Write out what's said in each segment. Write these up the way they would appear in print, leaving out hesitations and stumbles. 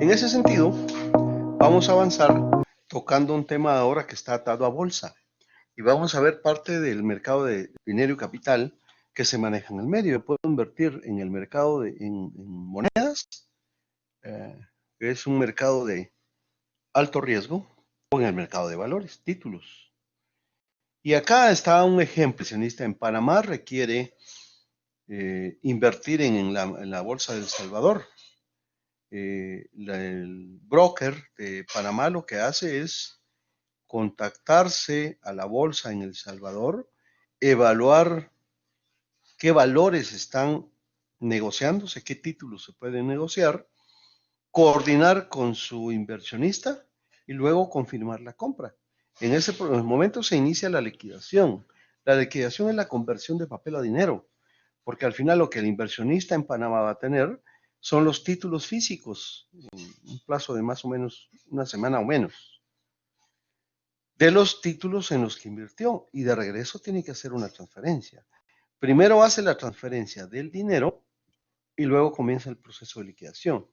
En ese sentido, vamos a avanzar tocando un tema ahora que está atado a bolsa y vamos a ver parte del mercado de dinero y capital que se maneja en el medio. Yo puedo invertir en el mercado en monedas, eh, que es un mercado de alto riesgo, o en el mercado de valores, títulos. Y acá está un ejemplo. Inversionista en Panamá requiere invertir en la bolsa de El Salvador. El broker de Panamá lo que hace es contactarse a la bolsa en El Salvador, evaluar qué valores están negociándose, qué títulos se pueden negociar, coordinar con su inversionista y luego confirmar la compra. En ese momento se inicia la liquidación. La liquidación es la conversión de papel a dinero, porque al final lo que el inversionista en Panamá va a tener son los títulos físicos en un plazo de más o menos una semana o menos de los títulos en los que invirtió y de regreso tiene que hacer una transferencia. Primero hace la transferencia del dinero y luego comienza el proceso de liquidación.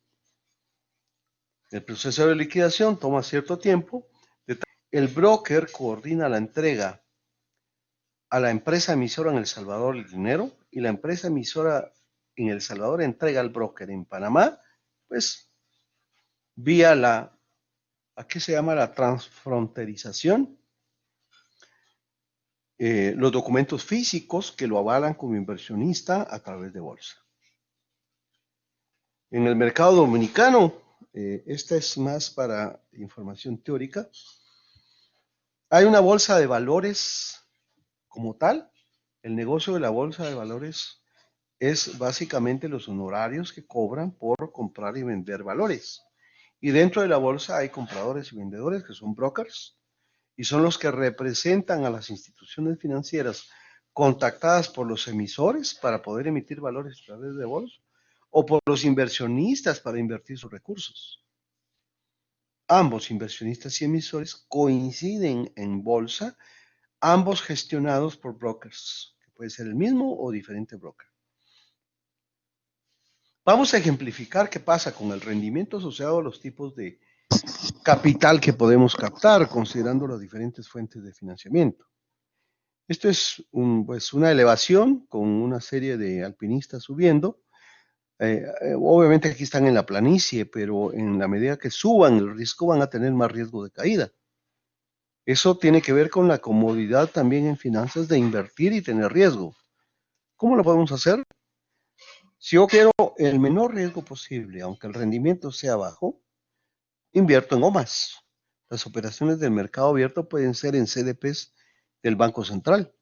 El proceso de liquidación toma cierto tiempo. El broker coordina la entrega a la empresa emisora en El Salvador el dinero y la empresa emisora en El Salvador entrega al broker en Panamá, pues vía ¿qué se llama? La transfronterización, los documentos físicos que lo avalan como inversionista a través de bolsa. En el mercado dominicano, esta es más para información teórica, hay una bolsa de valores como tal. El negocio de la bolsa de valores es básicamente los honorarios que cobran por comprar y vender valores. Y dentro de la bolsa hay compradores y vendedores que son brokers y son los que representan a las instituciones financieras contactadas por los emisores para poder emitir valores a través de bolsa o por los inversionistas para invertir sus recursos. Ambos inversionistas y emisores coinciden en bolsa, ambos gestionados por brokers, que puede ser el mismo o diferente broker. Vamos a ejemplificar qué pasa con el rendimiento asociado a los tipos de capital que podemos captar, considerando las diferentes fuentes de financiamiento. Esto es pues una elevación con una serie de alpinistas subiendo. Obviamente aquí están en la planicie, pero en la medida que suban el riesgo van a tener más riesgo de caída. Eso tiene que ver con la comodidad también en finanzas de invertir y tener riesgo. ¿Cómo lo podemos hacer? Si yo quiero el menor riesgo posible, aunque el rendimiento sea bajo, invierto en OMAS. Las operaciones del mercado abierto pueden ser en CDPs del Banco Central,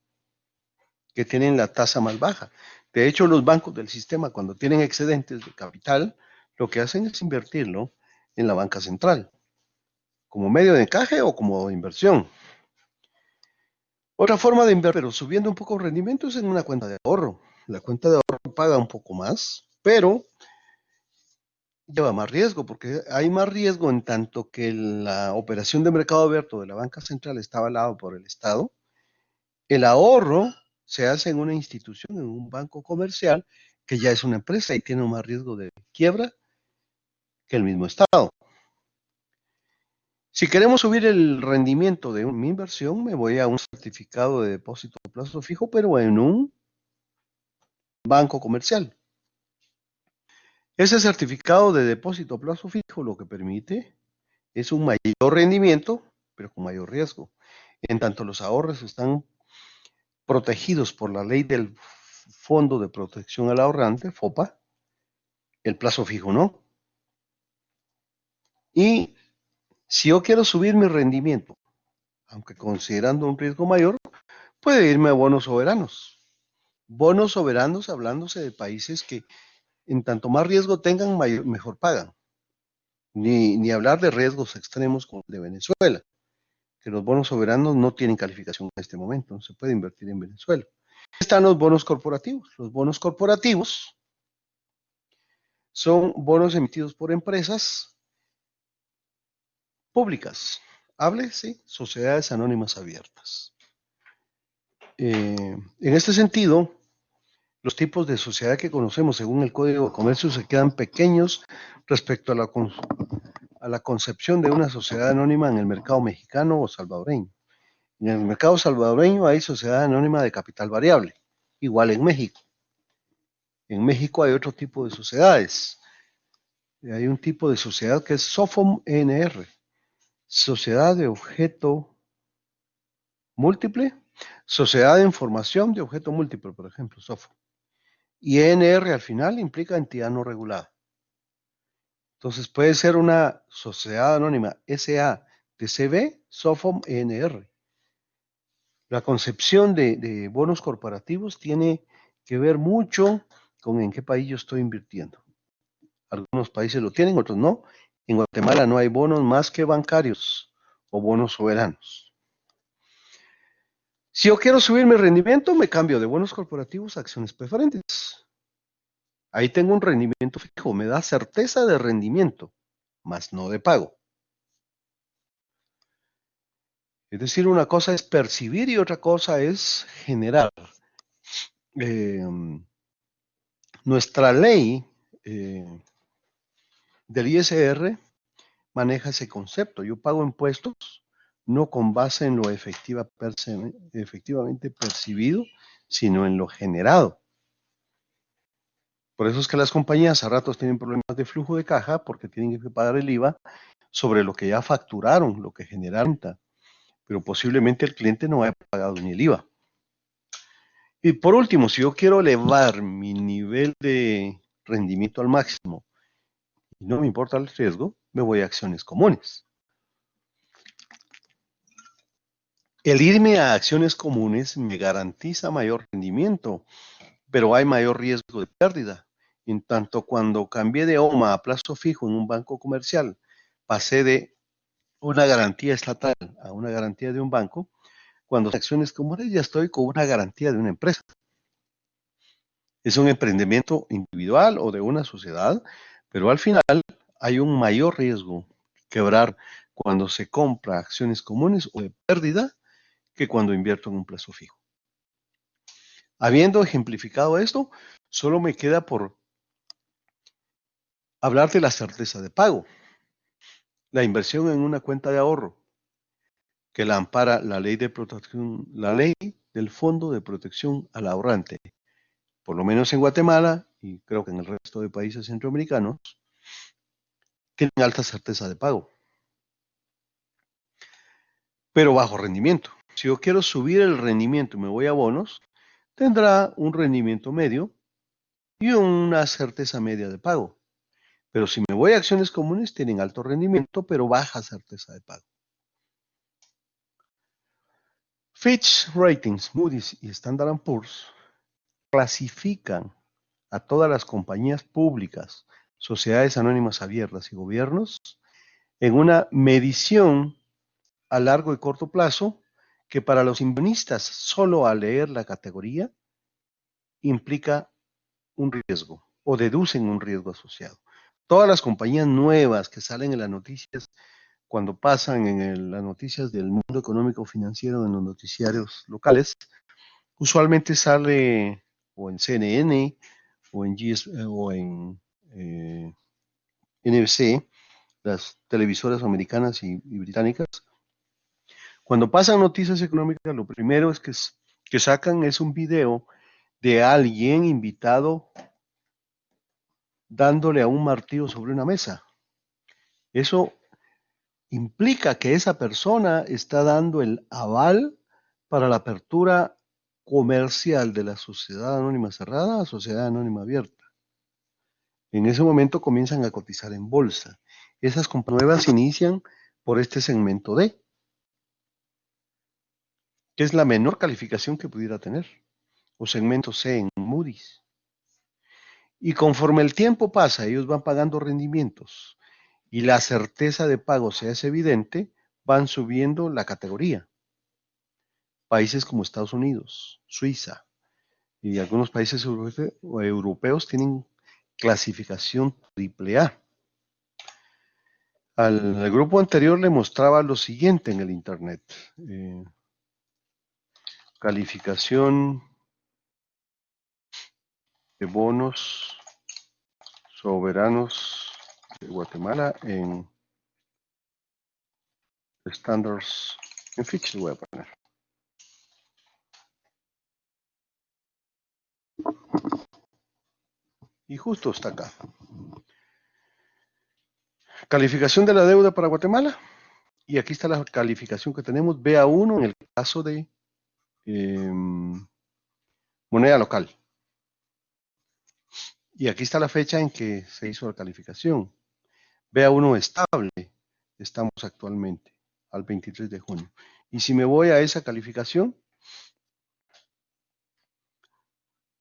que tienen la tasa más baja. De hecho, los bancos del sistema, cuando tienen excedentes de capital, lo que hacen es invertirlo en la banca central, como medio de encaje o como inversión. Otra forma de invertir, pero subiendo un poco el rendimiento, es en una cuenta de ahorro. La cuenta de ahorro paga un poco más, pero lleva más riesgo, porque hay más riesgo en tanto que la operación de mercado abierto de la banca central está avalado por el Estado. El ahorro se hace en una institución, en un banco comercial, que ya es una empresa y tiene más riesgo de quiebra que el mismo Estado. Si queremos subir el rendimiento de mi inversión, me voy a un certificado de depósito a plazo fijo, pero en un banco comercial. Ese certificado de depósito a plazo fijo lo que permite es un mayor rendimiento, pero con mayor riesgo. En tanto los ahorros están protegidos por la ley del Fondo de Protección al Ahorrante, FOPA, el plazo fijo no. Y si yo quiero subir mi rendimiento, aunque considerando un riesgo mayor, puede irme a bonos soberanos. Bonos soberanos hablándose de países que en tanto más riesgo tengan, mejor pagan. Ni hablar de riesgos extremos como el de Venezuela, que los bonos soberanos no tienen calificación en este momento, no se puede invertir en Venezuela. Están los bonos corporativos. Los bonos corporativos son bonos emitidos por empresas públicas. Háblese, sociedades anónimas abiertas. En este sentido, Los tipos de sociedad que conocemos según el Código de Comercio se quedan pequeños respecto a la concepción de una sociedad anónima en el mercado mexicano o salvadoreño. En el mercado salvadoreño hay sociedad anónima de capital variable, igual en México. En México hay otro tipo de sociedades. Hay un tipo de sociedad que es SOFOM ENR, Sociedad de Objeto Múltiple, Sociedad de Información de Objeto Múltiple, por ejemplo, SOFOM. Y ENR al final implica entidad no regulada. Entonces puede ser una sociedad anónima SA de CB, SOFOM ENR. La concepción de bonos corporativos tiene que ver mucho con en qué país yo estoy invirtiendo. Algunos países lo tienen, otros no. En Guatemala no hay bonos más que bancarios o bonos soberanos. Si yo quiero subir mi rendimiento, me cambio de bonos corporativos a acciones preferentes. Ahí tengo un rendimiento fijo, me da certeza de rendimiento, más no de pago. Es decir, una cosa es percibir y otra cosa es generar. Eh, Nuestra ley del ISR maneja ese concepto. Yo pago impuestos no con base en lo efectivamente percibido, sino en lo generado. Por eso es que las compañías a ratos tienen problemas de flujo de caja porque tienen que pagar el IVA sobre lo que ya facturaron, lo que generaron, pero posiblemente el cliente no haya pagado ni el IVA. Y por último, si yo quiero elevar mi nivel de rendimiento al máximo y no me importa el riesgo, me voy a acciones comunes. El irme a acciones comunes me garantiza mayor rendimiento, pero hay mayor riesgo de pérdida. En tanto, cuando cambié de OMA a plazo fijo en un banco comercial, pasé de una garantía estatal a una garantía de un banco. Cuando acciones comunes ya estoy con una garantía de una empresa. Es un emprendimiento individual o de una sociedad, pero al final hay un mayor riesgo de quebrar cuando se compra acciones comunes o de pérdida que cuando invierto en un plazo fijo. Habiendo ejemplificado esto, solo me queda por hablar de la certeza de pago. La inversión en una cuenta de ahorro que la ampara la ley de protección, la ley del Fondo de Protección al Ahorrante, por lo menos en Guatemala y creo que en el resto de países centroamericanos, tienen alta certeza de pago, pero bajo rendimiento. Si yo quiero subir el rendimiento y me voy a bonos, tendrá un rendimiento medio y una certeza media de pago. Pero si me voy a acciones comunes, tienen alto rendimiento, pero baja certeza de pago. Fitch Ratings, Moody's y Standard & Poor's clasifican a todas las compañías públicas, sociedades anónimas abiertas y gobiernos en una medición a largo y corto plazo que para los inversionistas solo al leer la categoría implica un riesgo o deducen un riesgo asociado. Todas las compañías nuevas que salen en las noticias, cuando pasan en las noticias del mundo económico financiero en los noticiarios locales, usualmente sale o en CNN o en NBC, las televisoras americanas y británicas. Cuando pasan noticias económicas, lo primero es que sacan es un video de alguien invitado dándole a un martillo sobre una mesa. Eso implica que esa persona está dando el aval para la apertura comercial de la sociedad anónima cerrada a sociedad anónima abierta. En ese momento comienzan a cotizar en bolsa. Esas compañías nuevas inician por este segmento D, que es la menor calificación que pudiera tener, o segmento C en Moody's. Y conforme el tiempo pasa, ellos van pagando rendimientos y la certeza de pago se hace evidente, van subiendo la categoría. Países como Estados Unidos, Suiza y algunos países europeos tienen clasificación AAA. Al grupo anterior le mostraba lo siguiente en el Internet. Calificación bonos soberanos de Guatemala en Standards en Fitch, voy a poner. Y justo está acá. Calificación de la deuda para Guatemala. Y aquí está la calificación que tenemos, BA1 en el caso de moneda local. Y aquí está la fecha en que se hizo la calificación. BA1 estable, estamos actualmente, al 23 de junio. Y si me voy a esa calificación,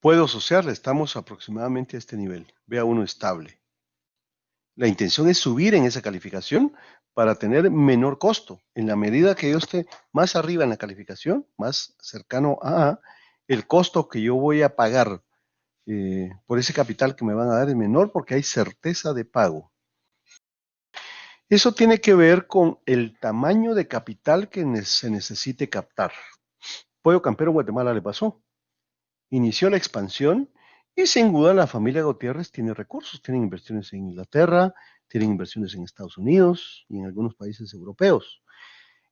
puedo asociarla, estamos aproximadamente a este nivel, BA1 estable. La intención es subir en esa calificación para tener menor costo. En la medida que yo esté más arriba en la calificación, más cercano a el costo que yo voy a pagar por ese capital que me van a dar es menor porque hay certeza de pago. Eso tiene que ver con el tamaño de capital que se necesite captar. Pollo Campero Guatemala le pasó. Inició la expansión y sin duda la familia Gutiérrez tiene recursos, tienen inversiones en Inglaterra, tienen inversiones en Estados Unidos y en algunos países europeos.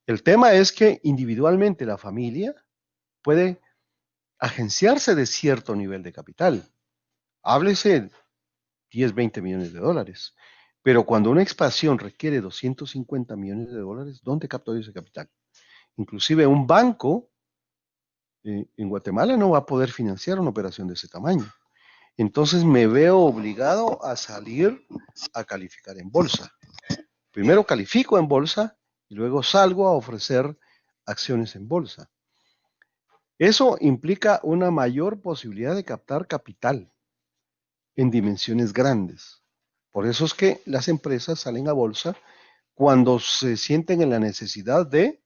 El tema es que individualmente la familia puede agenciarse de cierto nivel de capital. Háblese 10, 20 millones de dólares. Pero cuando una expansión requiere 250 millones de dólares, ¿dónde capto yo ese capital? Inclusive un banco en Guatemala no va a poder financiar una operación de ese tamaño. Entonces me veo obligado a salir a calificar en bolsa. Primero califico en bolsa y luego salgo a ofrecer acciones en bolsa. Eso implica una mayor posibilidad de captar capital en dimensiones grandes. Por eso es que las empresas salen a bolsa cuando se sienten en la necesidad de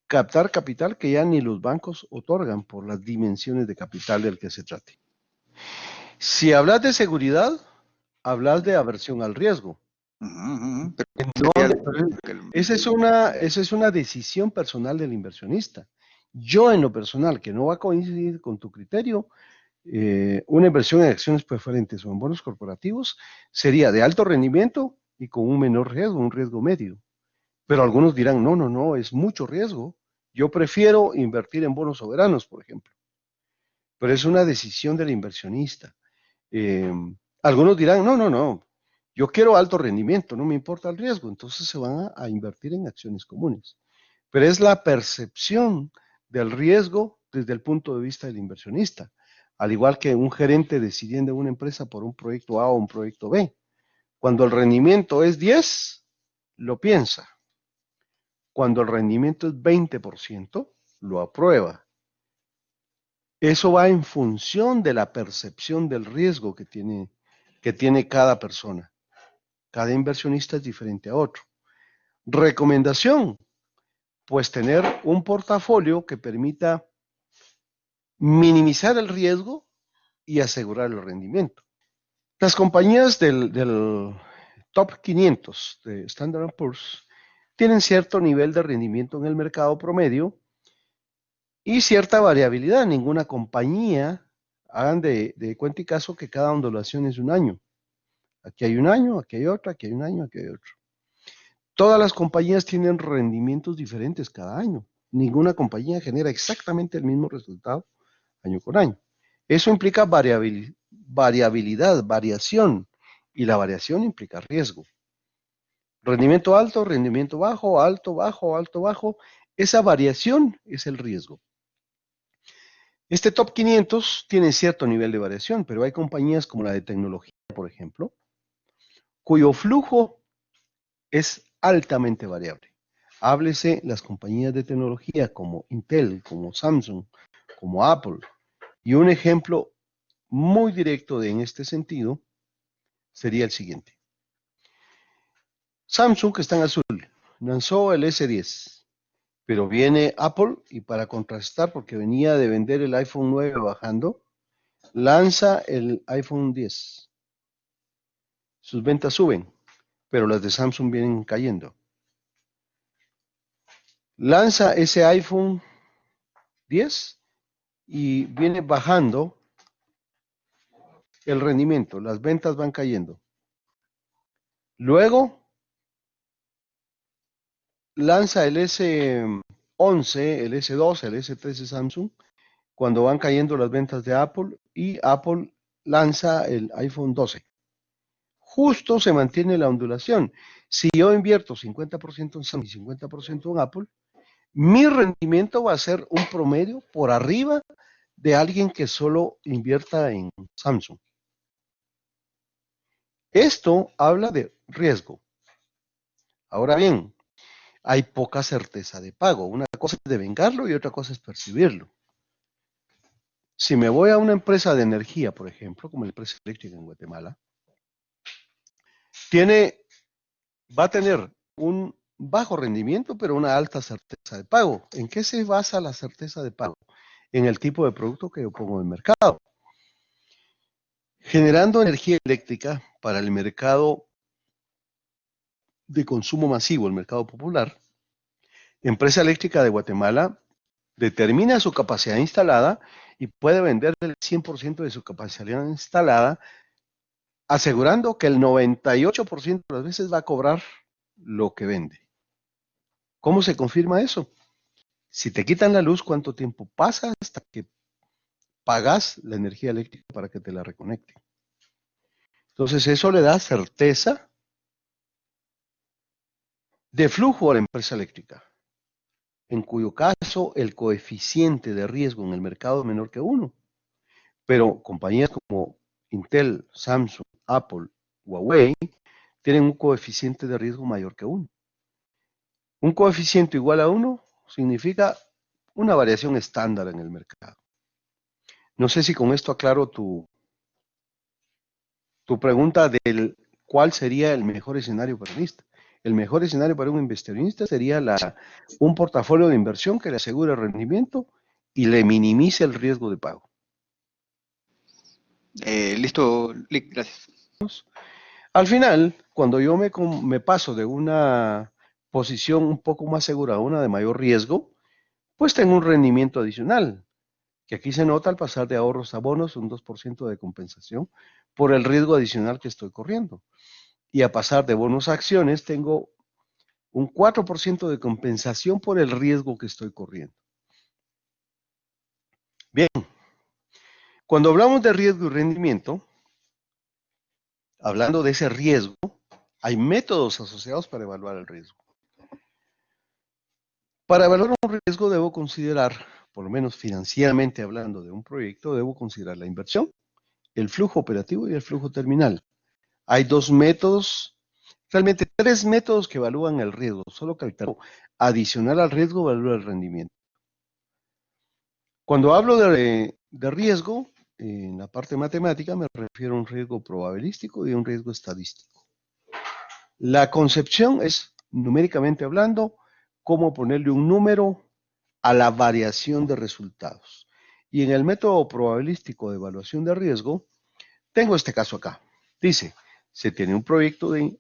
captar capital que ya ni los bancos otorgan por las dimensiones de capital del que se trate. Si hablas de seguridad, hablas de aversión al riesgo. Esa es una decisión personal del inversionista. Yo en lo personal, que no va a coincidir con tu criterio, una inversión en acciones preferentes o en bonos corporativos sería de alto rendimiento y con un menor riesgo, un riesgo medio. Pero algunos dirán, no, es mucho riesgo. Yo prefiero invertir en bonos soberanos, por ejemplo. Pero es una decisión del inversionista. Algunos dirán, no, yo quiero alto rendimiento, no me importa el riesgo, entonces se van a invertir en acciones comunes. Pero es la percepción del riesgo desde el punto de vista del inversionista, al igual que un gerente decidiendo una empresa por un proyecto A o un proyecto B. Cuando el rendimiento es 10, lo piensa. Cuando el rendimiento es 20%, lo aprueba. Eso va en función de la percepción del riesgo que tiene cada persona. Cada inversionista es diferente a otro. Recomendación, pues tener un portafolio que permita minimizar el riesgo y asegurar el rendimiento. Las compañías del top 500 de Standard & Poor's tienen cierto nivel de rendimiento en el mercado promedio y cierta variabilidad. Ninguna compañía, hagan de cuenta y caso que cada ondulación es un año. Aquí hay un año, aquí hay otro, aquí hay un año, aquí hay otro. Todas las compañías tienen rendimientos diferentes cada año. Ninguna compañía genera exactamente el mismo resultado año con año. Eso implica variabilidad, variación, y la variación implica riesgo. Rendimiento alto, rendimiento bajo, alto, bajo, alto, bajo. Esa variación es el riesgo. Este top 500 tiene cierto nivel de variación, pero hay compañías como la de tecnología, por ejemplo, cuyo flujo es altamente variable. Háblese las compañías de tecnología como Intel, como Samsung, como Apple. Y un ejemplo muy directo en este sentido sería el siguiente. Samsung, que está en azul, lanzó el S10, pero viene Apple y para contrastar, porque venía de vender el iPhone 9 bajando, lanza el iPhone 10. Sus ventas suben, pero las de Samsung vienen cayendo. Lanza ese iPhone 10 y viene bajando el rendimiento, las ventas van cayendo. Luego lanza el S11, el S12, el S13 Samsung, cuando van cayendo las ventas de Apple, y Apple lanza el iPhone 12. Justo se mantiene la ondulación. Si yo invierto 50% en Samsung y 50% en Apple, mi rendimiento va a ser un promedio por arriba de alguien que solo invierta en Samsung. Esto habla de riesgo. Ahora bien, hay poca certeza de pago. Una cosa es devengarlo y otra cosa es percibirlo. Si me voy a una empresa de energía, por ejemplo, como la empresa eléctrica en Guatemala, va a tener un bajo rendimiento, pero una alta certeza de pago. ¿En qué se basa la certeza de pago? En el tipo de producto que yo pongo en el mercado. Generando energía eléctrica para el mercado de consumo masivo, el mercado popular, Empresa Eléctrica de Guatemala determina su capacidad instalada y puede vender el 100% de su capacidad instalada, asegurando que el 98% de las veces va a cobrar lo que vende. ¿Cómo se confirma eso? Si te quitan la luz, ¿cuánto tiempo pasa hasta que pagas la energía eléctrica para que te la reconecten? Entonces eso le da certeza de flujo a la empresa eléctrica, en cuyo caso el coeficiente de riesgo en el mercado es menor que 1. Pero compañías como Intel, Samsung, Apple, Huawei tienen un coeficiente de riesgo mayor que 1. Un coeficiente igual a 1 significa una variación estándar en el mercado. No sé si con esto aclaro tu pregunta del cuál sería el mejor escenario para un inversionista. El mejor escenario para un inversionista sería un portafolio de inversión que le asegure el rendimiento y le minimice el riesgo de pago. Listo, Lick, gracias. Al final, cuando yo me paso de una posición un poco más segura a una de mayor riesgo, pues tengo un rendimiento adicional, que aquí se nota al pasar de ahorros a bonos, un 2% de compensación por el riesgo adicional que estoy corriendo. Y a pasar de bonos a acciones, tengo un 4% de compensación por el riesgo que estoy corriendo. Bien, cuando hablamos de riesgo y rendimiento, hablando de ese riesgo, hay métodos asociados para evaluar el riesgo. Para evaluar un riesgo debo considerar, por lo menos financieramente hablando de un proyecto, debo considerar la inversión, el flujo operativo y el flujo terminal. Hay dos métodos, realmente 3 métodos que evalúan el riesgo, solo que adicional al riesgo evalúa el rendimiento. Cuando hablo de riesgo, en la parte matemática me refiero a un riesgo probabilístico y a un riesgo estadístico. La concepción es, numéricamente hablando, cómo ponerle un número a la variación de resultados. Y en el método probabilístico de evaluación de riesgo, tengo este caso acá. Dice, se tiene un proyecto de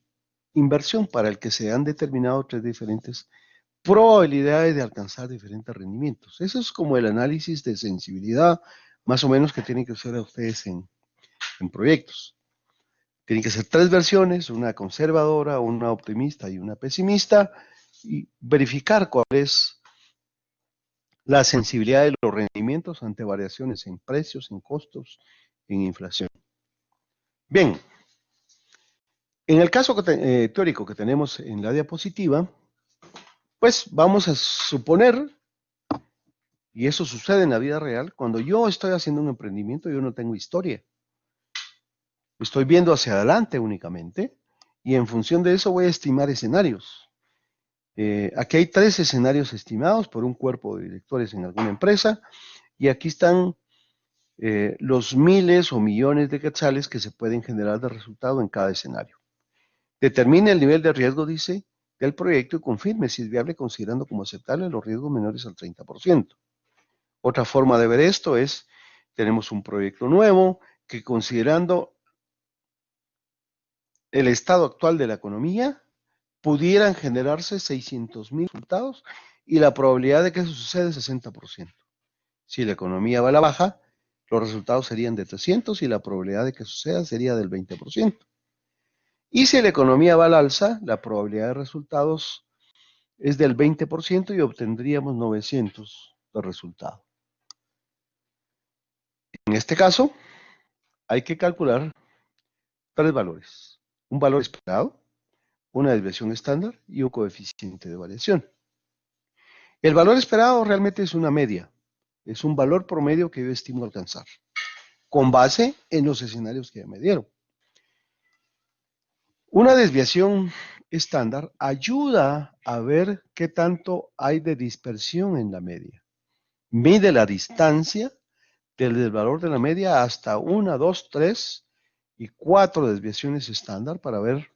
inversión para el que se han determinado 3 diferentes probabilidades de alcanzar diferentes rendimientos. Eso es como el análisis de sensibilidad, más o menos, que tienen que hacer a ustedes en proyectos. Tienen que ser 3 versiones, una conservadora, una optimista y una pesimista, y verificar cuál es la sensibilidad de los rendimientos ante variaciones en precios, en costos, en inflación. Bien, en el caso teórico que tenemos en la diapositiva, pues vamos a suponer, y eso sucede en la vida real, cuando yo estoy haciendo un emprendimiento, yo no tengo historia. Estoy viendo hacia adelante únicamente, y en función de eso voy a estimar escenarios. Aquí hay 3 escenarios estimados por un cuerpo de directores en alguna empresa, y aquí están los miles o millones de quetzales que se pueden generar de resultado en cada escenario. Determine el nivel de riesgo, dice, del proyecto y confirme si es viable considerando como aceptable los riesgos menores al 30%. Otra forma de ver esto es, tenemos un proyecto nuevo que considerando el estado actual de la economía, pudieran generarse 600,000 resultados y la probabilidad de que eso suceda es 60%. Si la economía va a la baja, los resultados serían de 300 y la probabilidad de que suceda sería del 20%. Y si la economía va al alza, la probabilidad de resultados es del 20% y obtendríamos 900 de resultado. En este caso, hay que calcular tres valores: un valor esperado, una desviación estándar y un coeficiente de variación. El valor esperado realmente es una media, es un valor promedio que yo estimo alcanzar, con base en los escenarios que ya me dieron. Una desviación estándar ayuda a ver qué tanto hay de dispersión en la media. Mide la distancia desde el valor de la media hasta 1, 2, 3 y 4 desviaciones estándar para ver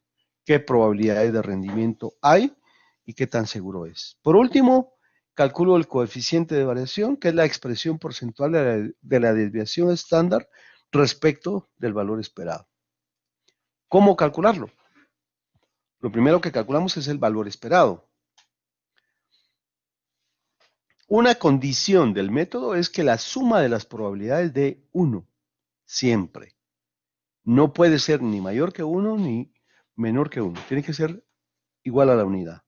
qué probabilidades de rendimiento hay y qué tan seguro es. Por último, calculo el coeficiente de variación, que es la expresión porcentual de la desviación estándar respecto del valor esperado. ¿Cómo calcularlo? Lo primero que calculamos es el valor esperado. Una condición del método es que la suma de las probabilidades dé 1, siempre. No puede ser ni mayor que 1 ni menor que 1. Tiene que ser igual a la unidad.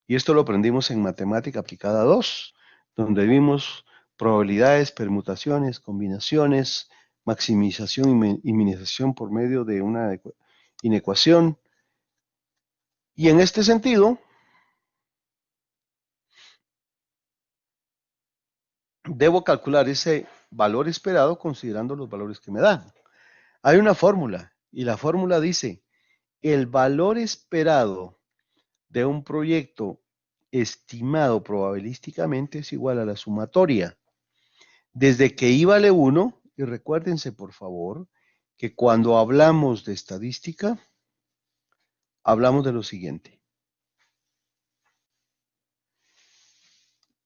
Y esto lo aprendimos en Matemática Aplicada 2, donde vimos probabilidades, permutaciones, combinaciones, maximización y minimización por medio de una inecuación. Y en este sentido, debo calcular ese valor esperado considerando los valores que me dan. Hay una fórmula y la fórmula dice: el valor esperado de un proyecto estimado probabilísticamente es igual a la sumatoria desde que I vale 1, y recuérdense por favor que cuando hablamos de estadística hablamos de lo siguiente.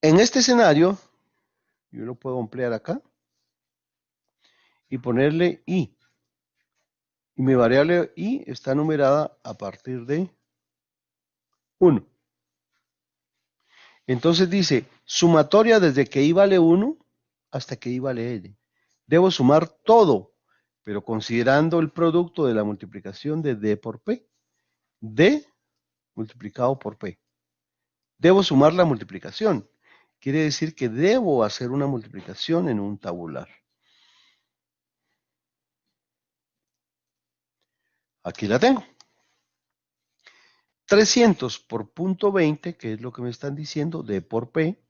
En este escenario yo lo puedo ampliar acá y ponerle I, y mi variable I está numerada a partir de 1. Entonces dice sumatoria desde que I vale 1 hasta que I vale N. Debo sumar todo, pero considerando el producto de la multiplicación de D por P. D multiplicado por P. Debo sumar la multiplicación. Quiere decir que debo hacer una multiplicación en un tabular. Aquí la tengo. 300 por punto 20, que es lo que me están diciendo, D por P,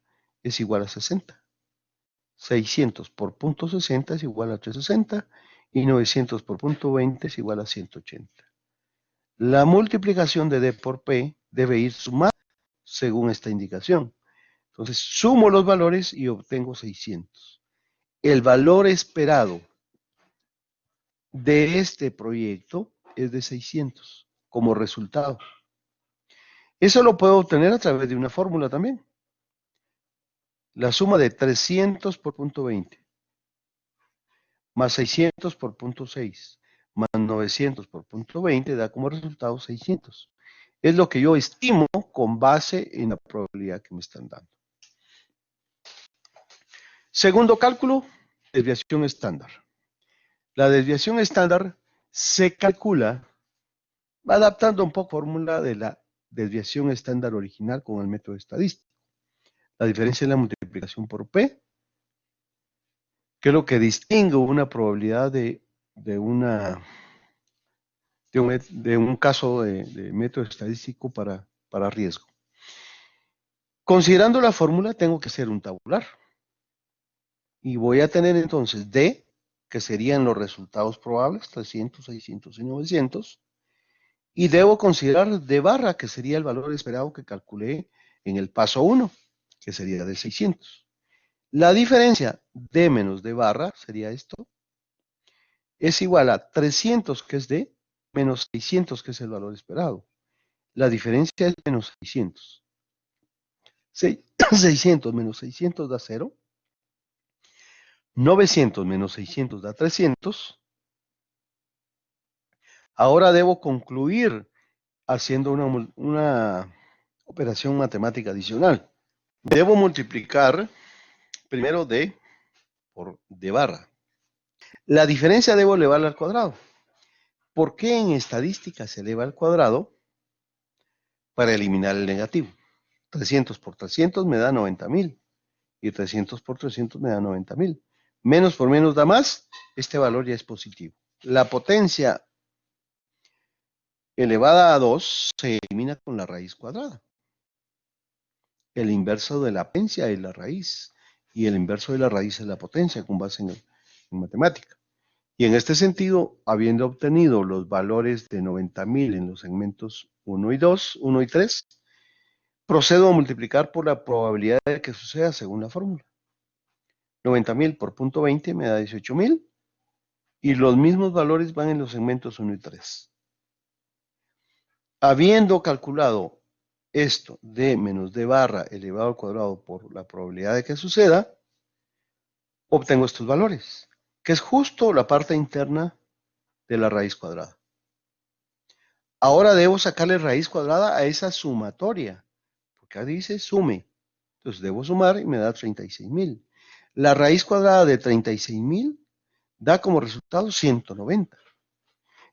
es igual a 60. 600 por punto 60 es igual a 360 y 900 por punto 20 es igual a 180. La multiplicación de D por P debe ir sumada según esta indicación. Entonces sumo los valores y obtengo 600. El valor esperado de este proyecto es de 600 como resultado. Eso lo puedo obtener a través de una fórmula también. La suma de 300 por punto 20 más 600 por punto 6 más 900 por punto 20 da como resultado 600. Es lo que yo estimo con base en la probabilidad que me están dando. Segundo cálculo, desviación estándar. La desviación estándar se calcula adaptando un poco la fórmula de la desviación estándar original con el método estadístico. La diferencia es la multiplicación por P, que es lo que distingue una probabilidad de un caso de método estadístico para riesgo. Considerando la fórmula, tengo que hacer un tabular. Y voy a tener entonces D, que serían los resultados probables, 300, 600 y 900. Y debo considerar D barra, que sería el valor esperado que calculé en el paso 1, que sería de 600. La diferencia D menos D barra sería esto. Es igual a 300, que es D, menos 600, que es el valor esperado. La diferencia es menos 600. 600 menos 600 da 0. 900 menos 600 da 300. Ahora debo concluir haciendo una operación matemática adicional. Debo multiplicar primero D por D barra. La diferencia debo elevarla al cuadrado. ¿Por qué en estadística se eleva al cuadrado? Para eliminar el negativo. 300 por 300 me da 90,000. Y 300 por 300 me da 90,000. Menos por menos da más. Este valor ya es positivo. La potencia elevada a 2 se elimina con la raíz cuadrada. El inverso de la potencia es la raíz. Y el inverso de la raíz es la potencia con base en matemática. Y en este sentido, habiendo obtenido los valores de 90,000 en los segmentos 1 y 2, 1 y 3, procedo a multiplicar por la probabilidad de que suceda según la fórmula. 90,000 por punto 20 me da 18,000 y los mismos valores van en los segmentos 1 y 3. Habiendo calculado esto d menos d barra elevado al cuadrado por la probabilidad de que suceda, obtengo estos valores, que es justo la parte interna de la raíz cuadrada. Ahora debo sacarle raíz cuadrada a esa sumatoria, porque acá dice sume. Entonces debo sumar y me da 36,000. La raíz cuadrada de 36,000 da como resultado 190.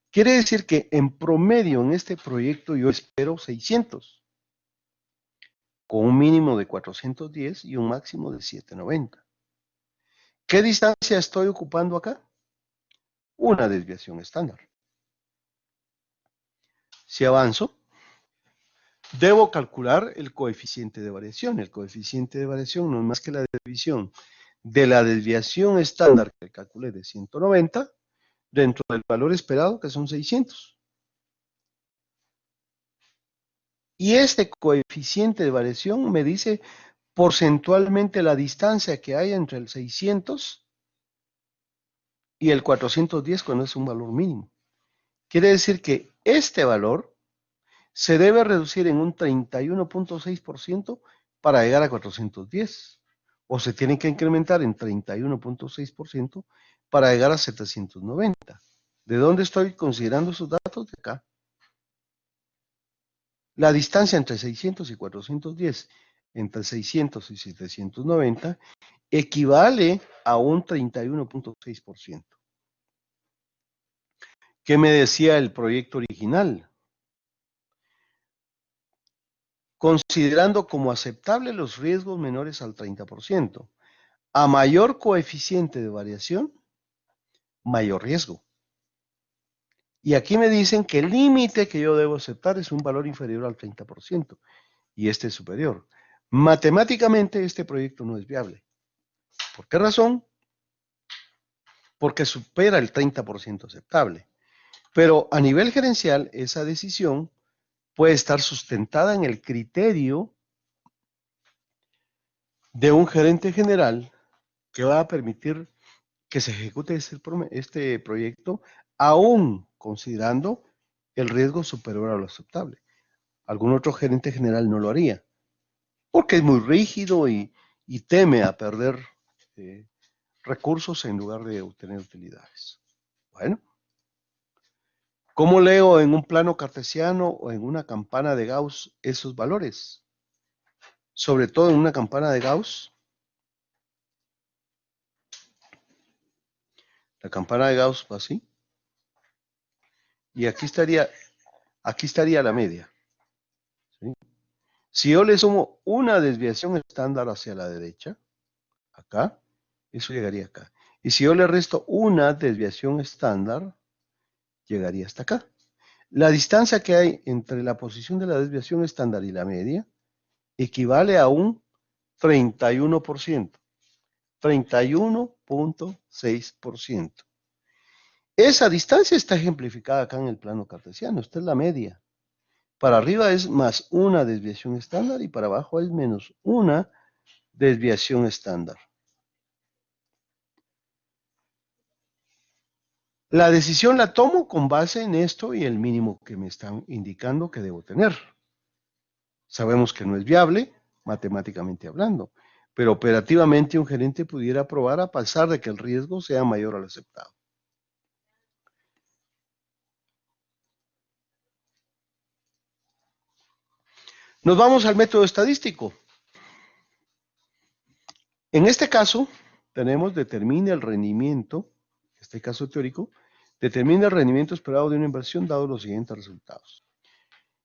Quiere decir que en promedio en este proyecto yo espero 600, con un mínimo de 410 y un máximo de 790. ¿Qué distancia estoy ocupando acá? Una desviación estándar. Si avanzo, debo calcular el coeficiente de variación. El coeficiente de variación no es más que la división de la desviación estándar que calculé de 190 dentro del valor esperado, que son 600. Y este coeficiente de variación me dice porcentualmente la distancia que hay entre el 600 y el 410 cuando es un valor mínimo. Quiere decir que este valor se debe reducir en un 31.6% para llegar a 410. O se tiene que incrementar en 31.6% para llegar a 790. ¿De dónde estoy considerando esos datos? De acá. La distancia entre 600 y 410, entre 600 y 790, equivale a un 31.6%. ¿Qué me decía el proyecto original? Considerando como aceptable los riesgos menores al 30%. A mayor coeficiente de variación, mayor riesgo. Y aquí me dicen que el límite que yo debo aceptar es un valor inferior al 30%, y este es superior. Matemáticamente este proyecto no es viable. ¿Por qué razón? Porque supera el 30% aceptable. Pero a nivel gerencial, esa decisión puede estar sustentada en el criterio de un gerente general que va a permitir que se ejecute este proyecto, aún considerando el riesgo superior a lo aceptable. Algún otro gerente general no lo haría, porque es muy rígido y teme a perder recursos en lugar de obtener utilidades. Bueno, ¿cómo leo en un plano cartesiano o en una campana de Gauss esos valores? Sobre todo en una campana de Gauss. La campana de Gauss va así. Y aquí estaría la media. ¿Sí? Si yo le sumo una desviación estándar hacia la derecha, acá, eso llegaría acá. Y si yo le resto una desviación estándar, llegaría hasta acá. La distancia que hay entre la posición de la desviación estándar y la media equivale a un 31%, 31.6%. Esa distancia está ejemplificada acá en el plano cartesiano, esta es la media. Para arriba es más una desviación estándar y para abajo es menos una desviación estándar. La decisión la tomo con base en esto y el mínimo que me están indicando que debo tener. Sabemos que no es viable, matemáticamente hablando, pero operativamente un gerente pudiera probar a pesar de que el riesgo sea mayor al aceptado. Nos vamos al método estadístico. En este caso, tenemos determina el rendimiento, este caso teórico, determina el rendimiento esperado de una inversión dado los siguientes resultados.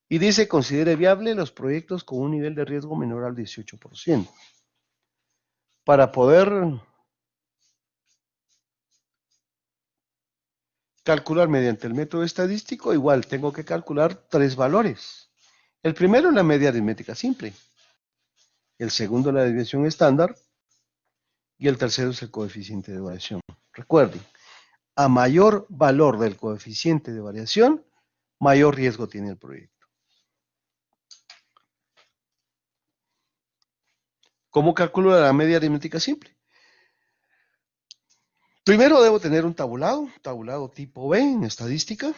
Y dice, considere viable los proyectos con un nivel de riesgo menor al 18%. Para poder calcular mediante el método estadístico, igual tengo que calcular 3 valores. El primero es la media aritmética simple, el segundo la desviación estándar y el tercero es el coeficiente de variación. Recuerden, a mayor valor del coeficiente de variación, mayor riesgo tiene el proyecto. ¿Cómo calculo la media aritmética simple? Primero debo tener un tabulado tipo B en estadística,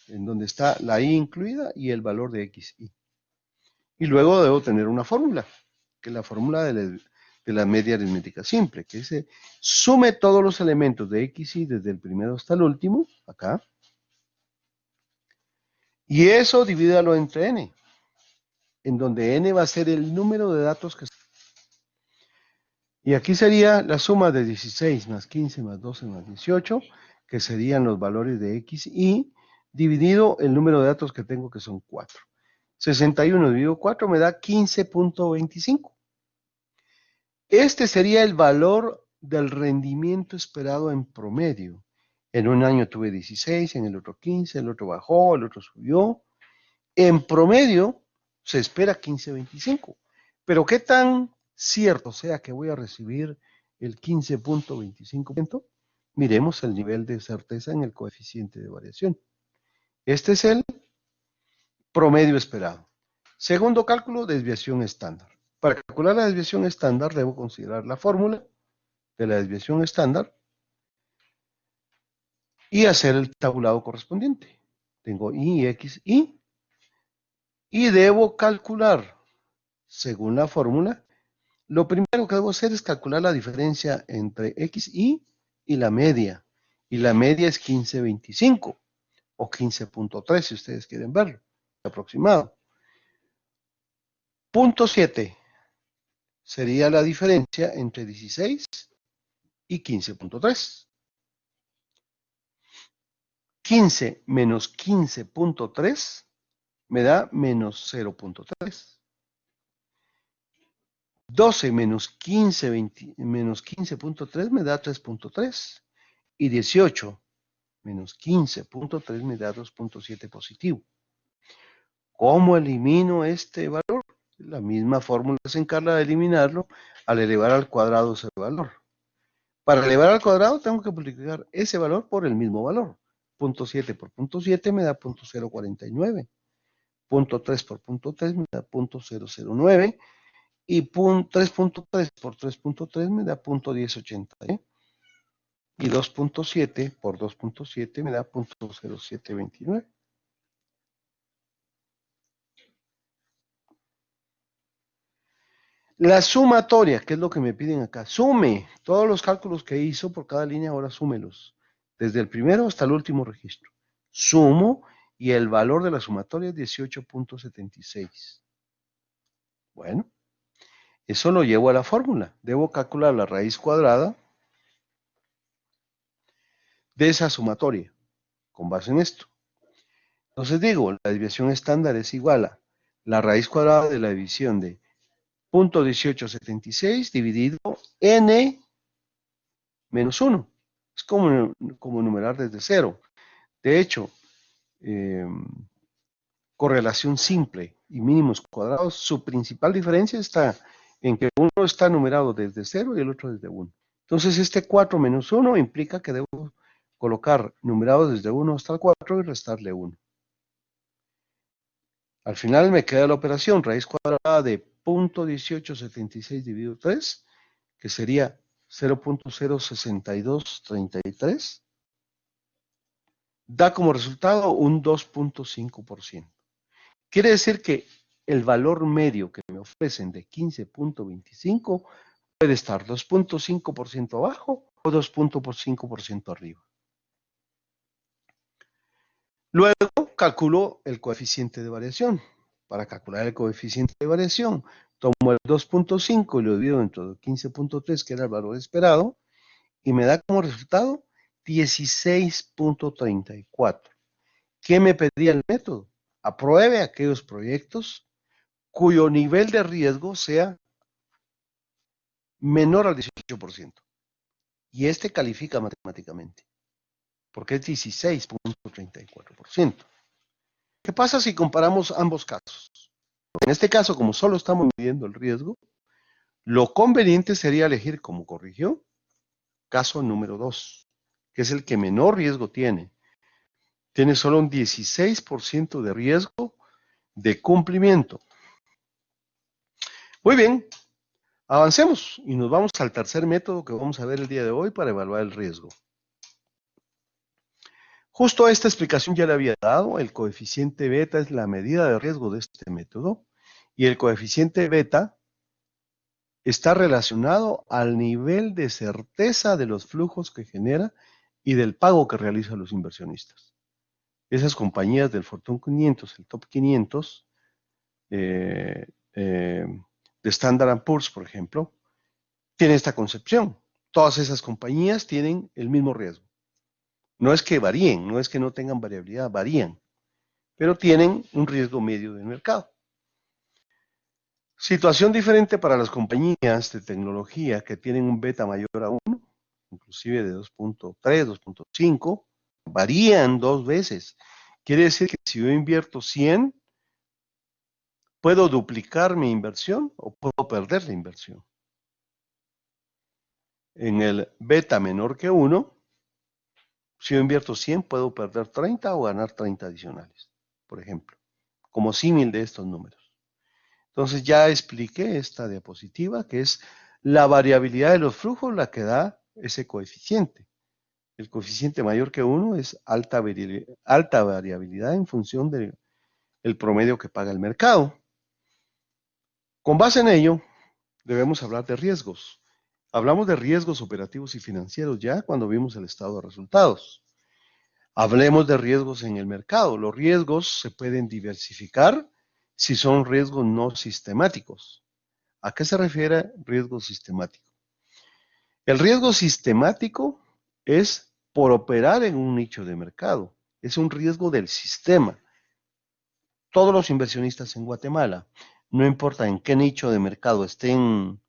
en donde está la I incluida y el valor de XI. Y luego debo tener una fórmula, que es la fórmula de la media aritmética simple, que se sume todos los elementos de XI desde el primero hasta el último, acá, y eso divídalo entre N, en donde N va a ser el número de datos que... Y aquí sería la suma de 16 más 15 más 12 más 18, que serían los valores de X y dividido el número de datos que tengo, que son 4. 61 dividido 4 me da 15.25. Este sería el valor del rendimiento esperado en promedio. En un año tuve 16, en el otro 15, el otro bajó, el otro subió. En promedio se espera 15.25. Pero ¿qué tan cierto sea que voy a recibir el 15.25%? Miremos el nivel de certeza en el coeficiente de variación. Este es el promedio esperado. Segundo cálculo, desviación estándar. Para calcular la desviación estándar debo considerar la fórmula de la desviación estándar y hacer el tabulado correspondiente. Tengo I, X, Y y debo calcular, según la fórmula, lo primero que debo hacer es calcular la diferencia entre XI y la media. Y la media es 15.25 o 15.3 si ustedes quieren verlo, aproximado. Punto 7 sería la diferencia entre 16 y 15.3. 15 menos 15.3 me da menos 0.3. 12 menos 15.3 me da 3.3. Y 18 menos 15.3 me da 2.7 positivo. ¿Cómo elimino este valor? La misma fórmula se encarga de eliminarlo al elevar al cuadrado ese valor. Para elevar al cuadrado tengo que multiplicar ese valor por el mismo valor. 0.7 por 0.7 me da 0.049. 0.3 por 0.3 me da 0.009. Y 3.3 por 3.3 me da 0.1080. Y 2.7 por 2.7 me da 0.0729. La sumatoria, que es lo que me piden acá, sume todos los cálculos que hizo por cada línea, ahora súmelos, desde el primero hasta el último registro. Sumo y el valor de la sumatoria es 18.76. Bueno, eso lo llevo a la fórmula. Debo calcular la raíz cuadrada de esa sumatoria, con base en esto. Entonces digo, la desviación estándar es igual a la raíz cuadrada de la división de 0.1876 dividido n menos 1. Es como numerar desde cero. De hecho, correlación simple y mínimos cuadrados, su principal diferencia está en que uno está numerado desde 0 y el otro desde 1. Entonces este 4 menos 1 implica que debo colocar numerado desde 1 hasta el 4 y restarle 1. Al final me queda la operación raíz cuadrada de 0.1876 dividido 3, que sería 0.06233, da como resultado un 2.5%. Quiere decir que el valor medio que me ofrecen de 15.25 puede estar 2.5% abajo o 2.5% arriba. Luego calculo el coeficiente de variación. Para calcular el coeficiente de variación, tomo el 2.5 y lo divido entre el 15.3, que era el valor esperado, y me da como resultado 16.34. ¿Qué me pedía el método? Apruebe aquellos proyectos cuyo nivel de riesgo sea menor al 18%. Y este califica matemáticamente, porque es 16.34%. ¿Qué pasa si comparamos ambos casos? En este caso, como solo estamos midiendo el riesgo, lo conveniente sería elegir, como corrigió, caso número 2, que es el que menor riesgo tiene. Tiene solo un 16% de riesgo de cumplimiento. Muy bien, avancemos y nos vamos al tercer método que vamos a ver el día de hoy para evaluar el riesgo. Justo esta explicación ya le había dado. El coeficiente beta es la medida de riesgo de este método y el coeficiente beta está relacionado al nivel de certeza de los flujos que genera y del pago que realizan los inversionistas. Esas compañías del Fortune 500, el Top 500, de Standard & Poor's, por ejemplo, tienen esta concepción. Todas esas compañías tienen el mismo riesgo. No es que varíen, no es que no tengan variabilidad, varían, pero tienen un riesgo medio del mercado. Situación diferente para las compañías de tecnología que tienen un beta mayor a 1, inclusive de 2.3, 2.5, varían 2 veces. Quiere decir que si yo invierto 100, puedo duplicar mi inversión o puedo perder la inversión. En el beta menor que 1, si yo invierto 100, puedo perder 30 o ganar 30 adicionales, por ejemplo, como símil de estos números. Entonces ya expliqué esta diapositiva, que es la variabilidad de los flujos la que da ese coeficiente. El coeficiente mayor que 1 es alta variabilidad en función del promedio que paga el mercado. Con base en ello, debemos hablar de riesgos. Hablamos de riesgos operativos y financieros ya cuando vimos el estado de resultados. Hablemos de riesgos en el mercado. Los riesgos se pueden diversificar si son riesgos no sistemáticos. ¿A qué se refiere riesgo sistemático? El riesgo sistemático es por operar en un nicho de mercado. Es un riesgo del sistema. Todos los inversionistas en Guatemala, no importa en qué nicho de mercado estén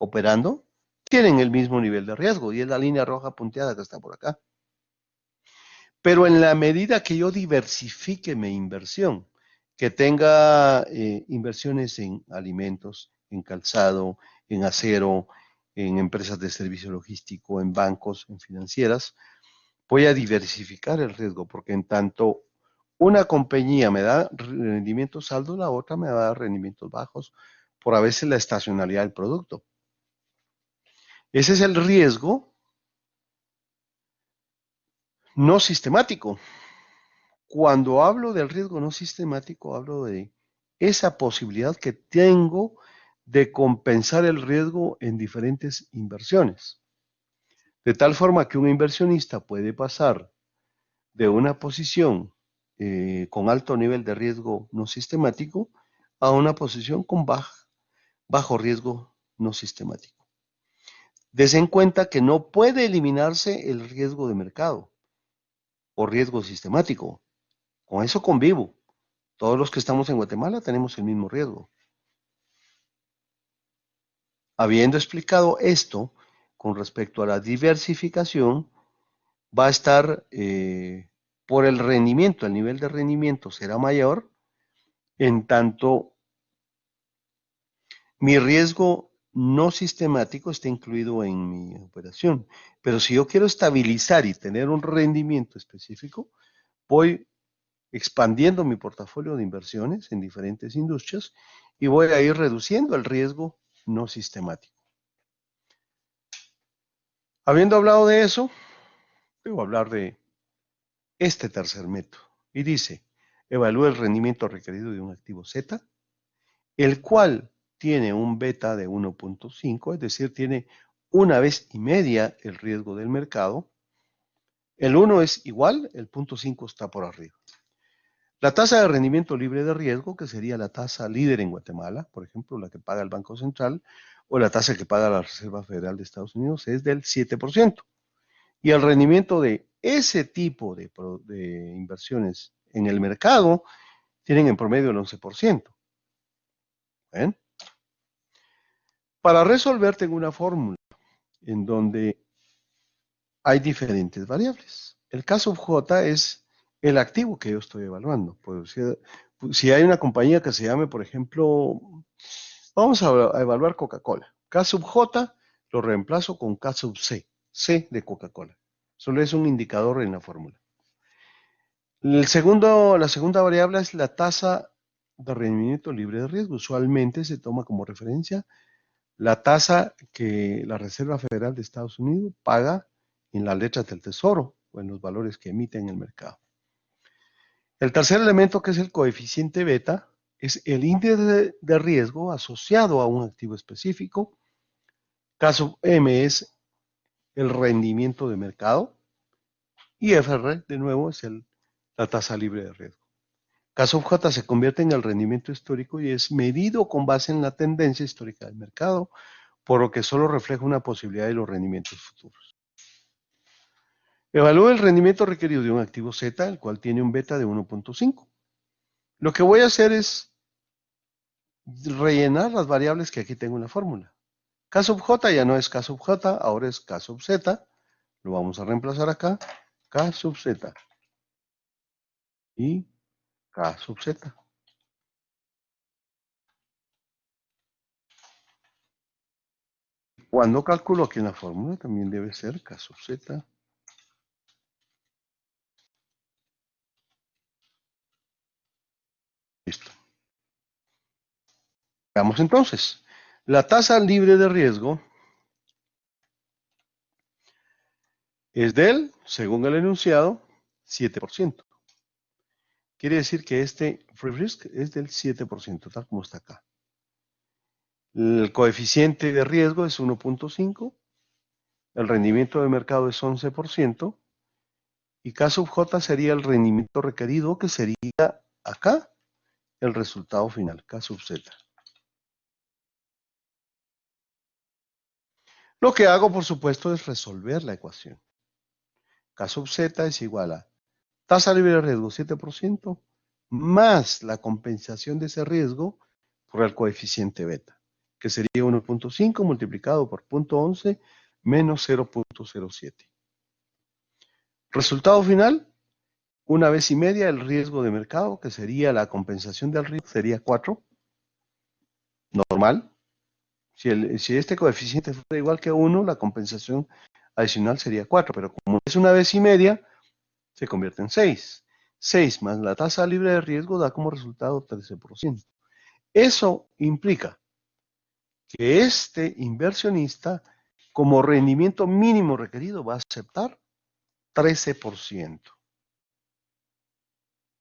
operando, tienen el mismo nivel de riesgo y es la línea roja punteada que está por acá. Pero en la medida que yo diversifique mi inversión, que tenga inversiones en alimentos, en calzado, en acero, en empresas de servicio logístico, en bancos, en financieras, voy a diversificar el riesgo, porque en tanto una compañía me da rendimientos altos, la otra me va a dar rendimientos bajos, por a veces la estacionalidad del producto. Ese es el riesgo no sistemático. Cuando hablo del riesgo no sistemático, hablo de esa posibilidad que tengo de compensar el riesgo en diferentes inversiones. De tal forma que un inversionista puede pasar de una posición con alto nivel de riesgo no sistemático a una posición con bajo riesgo no sistemático. Des en cuenta que no puede eliminarse el riesgo de mercado o riesgo sistemático. Con eso convivo. Todos los que estamos en Guatemala tenemos el mismo riesgo. Habiendo explicado esto con respecto a la diversificación, va a estar por el rendimiento, el nivel de rendimiento será mayor, en tanto mi riesgo no sistemático está incluido en mi operación. Pero si yo quiero estabilizar y tener un rendimiento específico, voy expandiendo mi portafolio de inversiones en diferentes industrias y voy a ir reduciendo el riesgo no sistemático. Habiendo hablado de eso, debo hablar de este tercer método. Y dice, evalúa el rendimiento requerido de un activo Z, el cual tiene un beta de 1.5, es decir, tiene una vez y media el riesgo del mercado. El 1 es igual, el 0.5 está por arriba. La tasa de rendimiento libre de riesgo, que sería la tasa líder en Guatemala, por ejemplo, la que paga el Banco Central, o la tasa que paga la Reserva Federal de Estados Unidos, es del 7%. Y el rendimiento de ese tipo de inversiones en el mercado tienen en promedio el 11%. ¿Ven? Para resolver tengo una fórmula en donde hay diferentes variables. El K sub J es el activo que yo estoy evaluando. Pues, si hay una compañía que se llame, por ejemplo, vamos a evaluar Coca-Cola. K sub J lo reemplazo con K sub C, C de Coca-Cola. Solo es un indicador en la fórmula. La segunda variable es la tasa de rendimiento libre de riesgo. Usualmente se toma como referencia la tasa que la Reserva Federal de Estados Unidos paga en las letras del Tesoro o en los valores que emite en el mercado. El tercer elemento, que es el coeficiente beta, es el índice de riesgo asociado a un activo específico. Caso M es el rendimiento de mercado y FR, de nuevo, es la tasa libre de riesgo. Caso J se convierte en el rendimiento histórico y es medido con base en la tendencia histórica del mercado, por lo que solo refleja una posibilidad de los rendimientos futuros. Evalúa el rendimiento requerido de un activo Z, el cual tiene un beta de 1.5. Lo que voy a hacer es rellenar las variables que aquí tengo en la fórmula. K sub J ya no es K sub J, ahora es K sub Z. Lo vamos a reemplazar acá. K sub Z. Y K sub Z. Cuando calculo aquí en la fórmula, también debe ser K sub Z. Listo. Veamos entonces. La tasa libre de riesgo es del, según el enunciado, 7%. Quiere decir que este free risk es del 7%, tal como está acá. El coeficiente de riesgo es 1.5, el rendimiento de mercado es 11%, y K sub J sería el rendimiento requerido, que sería acá el resultado final, K sub Z. Lo que hago, por supuesto, es resolver la ecuación. K sub Z es igual a tasa libre de riesgo 7% más la compensación de ese riesgo por el coeficiente beta, que sería 1.5 multiplicado por 0.11 menos 0.07. Resultado final, una vez y media el riesgo de mercado, que sería la compensación del riesgo, sería 4, normal. Si este coeficiente fuera igual que 1, la compensación adicional sería 4, pero como es una vez y media, se convierte en 6. 6 más la tasa libre de riesgo da como resultado 13%. Eso implica que este inversionista, como rendimiento mínimo requerido, va a aceptar 13%.